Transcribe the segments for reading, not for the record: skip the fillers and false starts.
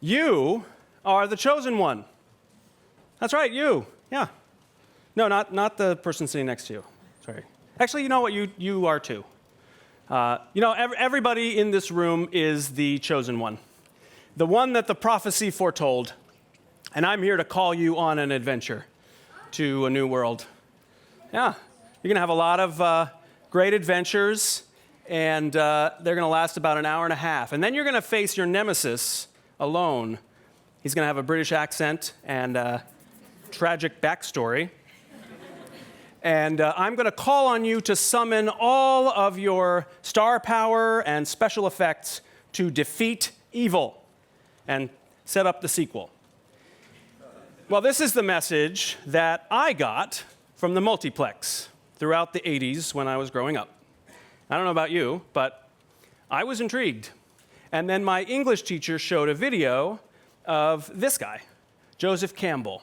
You are the chosen one. That's right, you. Yeah. No, not the person sitting next to you. Sorry. Actually, you know what? You are too. Everybody in this room is the chosen one. The one that the prophecy foretold. And I'm here to call you on an adventure to a new world. Yeah. You're going to have a lot of great adventures, and they're going to last about an hour and a half. And then you're going to face your nemesis alone. He's going to have a British accent and a tragic backstory. And I'm going to call on you to summon all of your star power and special effects to defeat evil and set up the sequel. Well, this is the message that I got from the multiplex throughout the 80s when I was growing up. I don't know about you, but I was intrigued. And then my English teacher showed a video of this guy, Joseph Campbell.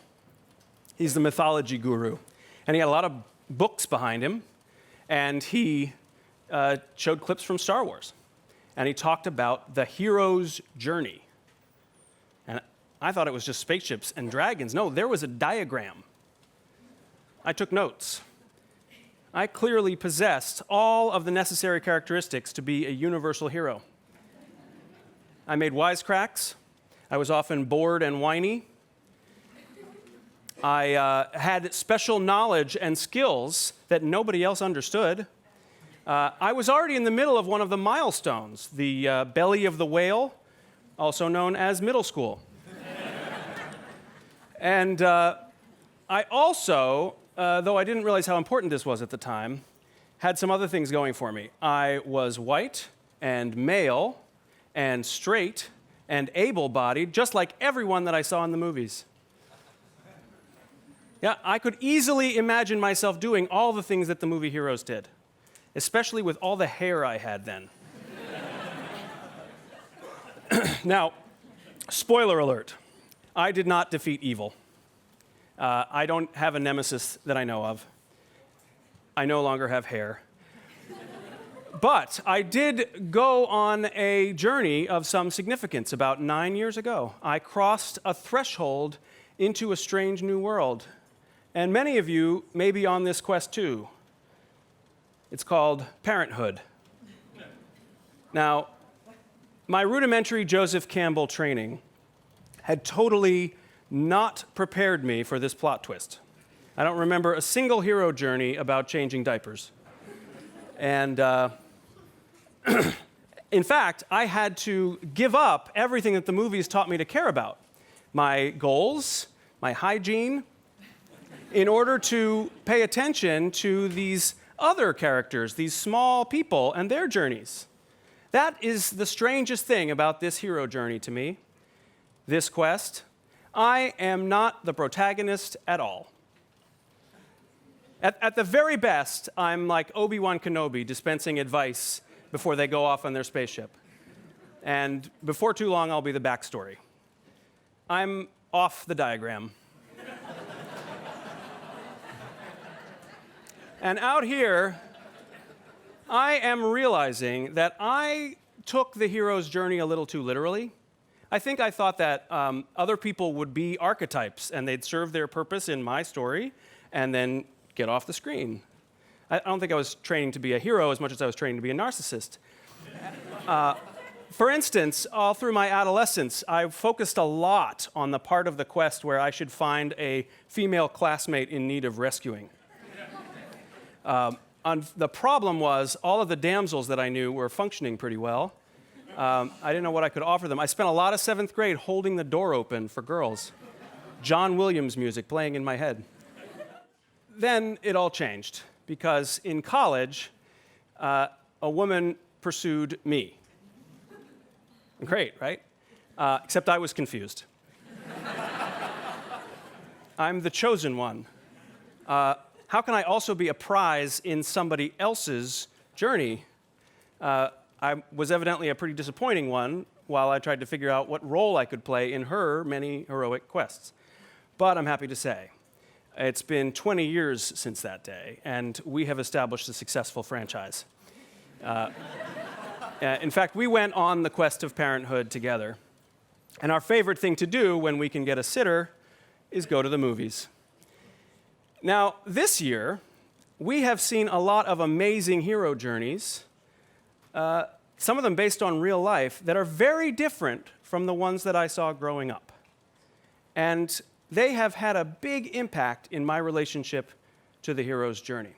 He's the mythology guru. And he had a lot of books behind him. And he showed clips from Star Wars. And he talked about the hero's journey. And I thought it was just spaceships and dragons. No, there was a diagram. I took notes. I clearly possessed all of the necessary characteristics to be a universal hero. I made wisecracks. I was often bored and whiny. I had special knowledge and skills that nobody else understood. I was already in the middle of one of the milestones, the belly of the whale, also known as middle school. And I also, though I didn't realize how important this was at the time, had some other things going for me. I was white and male and straight and able-bodied, just like everyone that I saw in the movies. Yeah, I could easily imagine myself doing all the things that the movie heroes did, especially with all the hair I had then. Now, spoiler alert, I did not defeat evil. I don't have a nemesis that I know of. I no longer have hair. But I did go on a journey of some significance about 9 years ago. I crossed a threshold into a strange new world. And many of you may be on this quest too. It's called parenthood. Now, my rudimentary Joseph Campbell training had totally not prepared me for this plot twist. I don't remember a single hero journey about changing diapers. And in fact, I had to give up everything that the movies taught me to care about. My goals, my hygiene, in order to pay attention to these other characters, these small people and their journeys. That is the strangest thing about this hero journey to me, this quest. I am not the protagonist at all. At the very best, I'm like Obi-Wan Kenobi dispensing advice before they go off on their spaceship. And before too long, I'll be the backstory. I'm off the diagram. And out here, I am realizing that I took the hero's journey a little too literally. I think I thought that other people would be archetypes and they'd serve their purpose in my story and then get off the screen. I don't think I was training to be a hero as much as I was training to be a narcissist. For instance, all through my adolescence, I focused a lot on the part of the quest where I should find a female classmate in need of rescuing. The problem was all of the damsels that I knew were functioning pretty well. I didn't know what I could offer them. I spent a lot of 7th grade holding the door open for girls. John Williams music playing in my head. Then it all changed, because in college, a woman pursued me. Great, right? Except I was confused. I'm the chosen one. How can I also be a prize in somebody else's journey? I was evidently a pretty disappointing one while I tried to figure out what role I could play in her many heroic quests. But I'm happy to say, it's been 20 years since that day, and we have established a successful franchise. In fact, we went on the quest of parenthood together. And our favorite thing to do when we can get a sitter is go to the movies. Now, this year, we have seen a lot of amazing hero journeys, some of them based on real life, that are very different from the ones that I saw growing up. And they have had a big impact in my relationship to the hero's journey.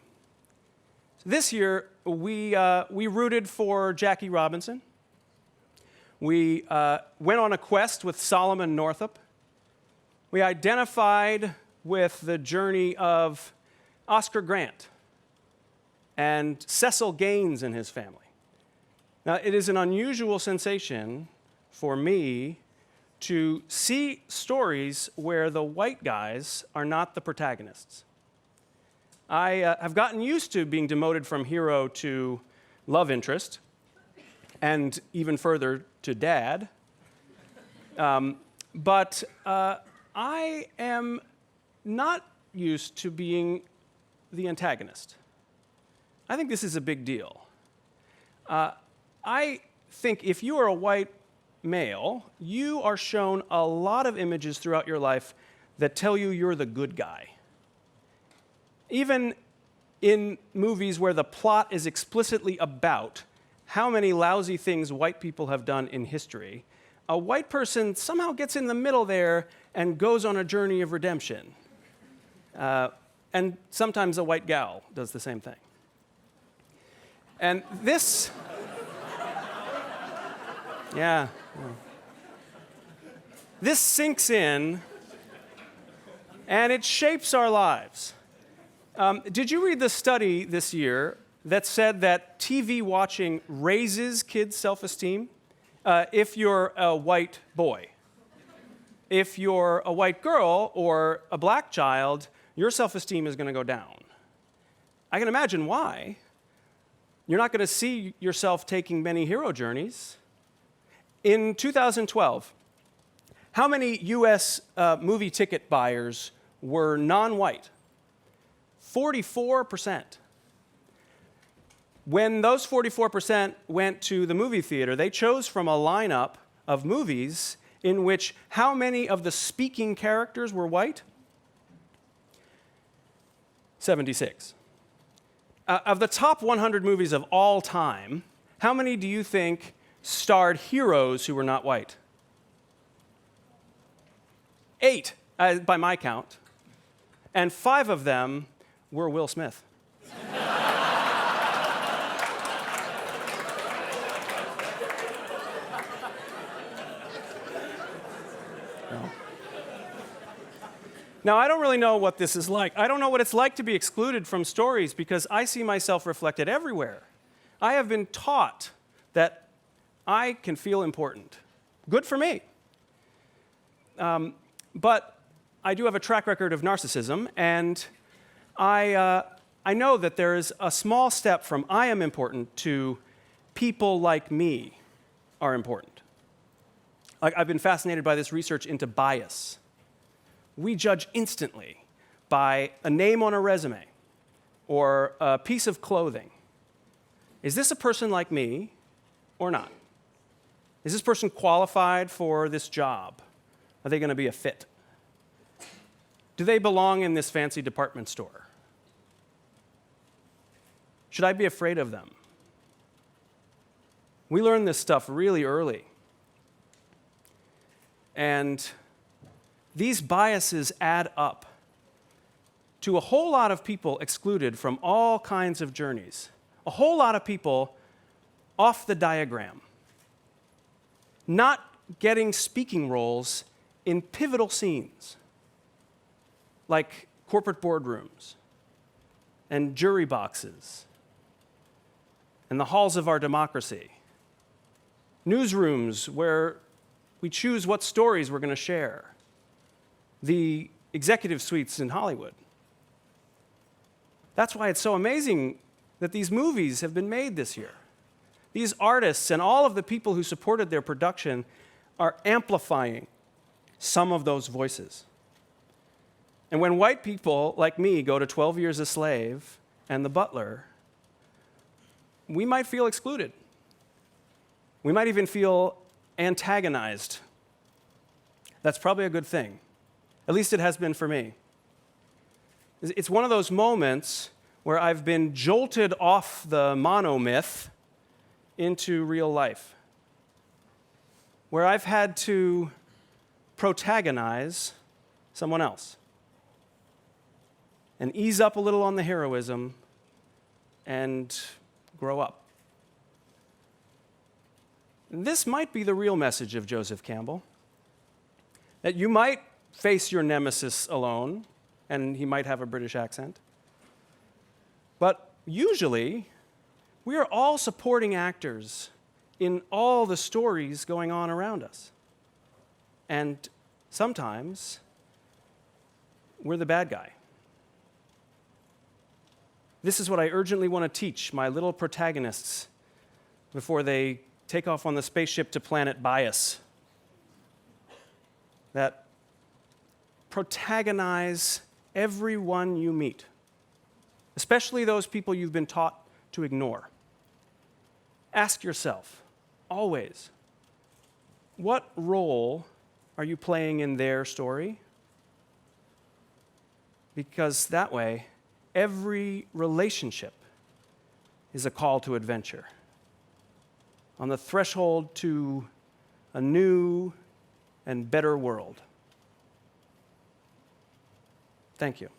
This year, we rooted for Jackie Robinson. We went on a quest with Solomon Northup. We identified with the journey of Oscar Grant and Cecil Gaines and his family. Now, it is an unusual sensation for me to see stories where the white guys are not the protagonists. I have gotten used to being demoted from hero to love interest, and even further to dad. But I am not used to being the antagonist. I think this is a big deal. I think if you are a white male, you are shown a lot of images throughout your life that tell you you're the good guy. Even in movies where the plot is explicitly about how many lousy things white people have done in history, a white person somehow gets in the middle there and goes on a journey of redemption. And sometimes a white gal does the same thing. And this, this sinks in, and it shapes our lives. Did you read the study this year that said that TV watching raises kids' self-esteem if you're a white boy? If you're a white girl or a black child, your self-esteem is going to go down. I can imagine why. You're not going to see yourself taking many hero journeys. In 2012, how many US movie ticket buyers were non-white? 44%. When those 44% went to the movie theater, they chose from a lineup of movies in which how many of the speaking characters were white? 76. Of the top 100 movies of all time, how many do you think starred heroes who were not white? 8, by my count. And 5 of them were Will Smith. Now, I don't really know what this is like. I don't know what it's like to be excluded from stories because I see myself reflected everywhere. I have been taught that I can feel important. Good for me. But I do have a track record of narcissism, and I know that there is a small step from I am important to people like me are important. I've been fascinated by this research into bias. We judge instantly by a name on a resume or a piece of clothing. Is this a person like me or not? Is this person qualified for this job? Are they going to be a fit? Do they belong in this fancy department store? Should I be afraid of them? We learn this stuff really early. And these biases add up to a whole lot of people excluded from all kinds of journeys, a whole lot of people off the diagram, not getting speaking roles in pivotal scenes, like corporate boardrooms and jury boxes and the halls of our democracy, newsrooms where we choose what stories we're going to share, the executive suites in Hollywood. That's why it's so amazing that these movies have been made this year. These artists and all of the people who supported their production are amplifying some of those voices. And when white people like me go to 12 Years a Slave and The Butler, we might feel excluded. We might even feel antagonized That's probably a good thing. At least it has been for me. It's one of those moments where I've been jolted off the monomyth into real life, where I've had to protagonize someone else and ease up a little on the heroism and grow up. This might be the real message of Joseph Campbell, that you might face your nemesis alone, and he might have a British accent, but usually we are all supporting actors in all the stories going on around us. And sometimes we're the bad guy. This is what I urgently want to teach my little protagonists before they take off on the spaceship to planet Bias. That protagonize everyone you meet, especially those people you've been taught to ignore. Ask yourself, always, what role are you playing in their story? Because that way, every relationship is a call to adventure, on the threshold to a new and better world. Thank you.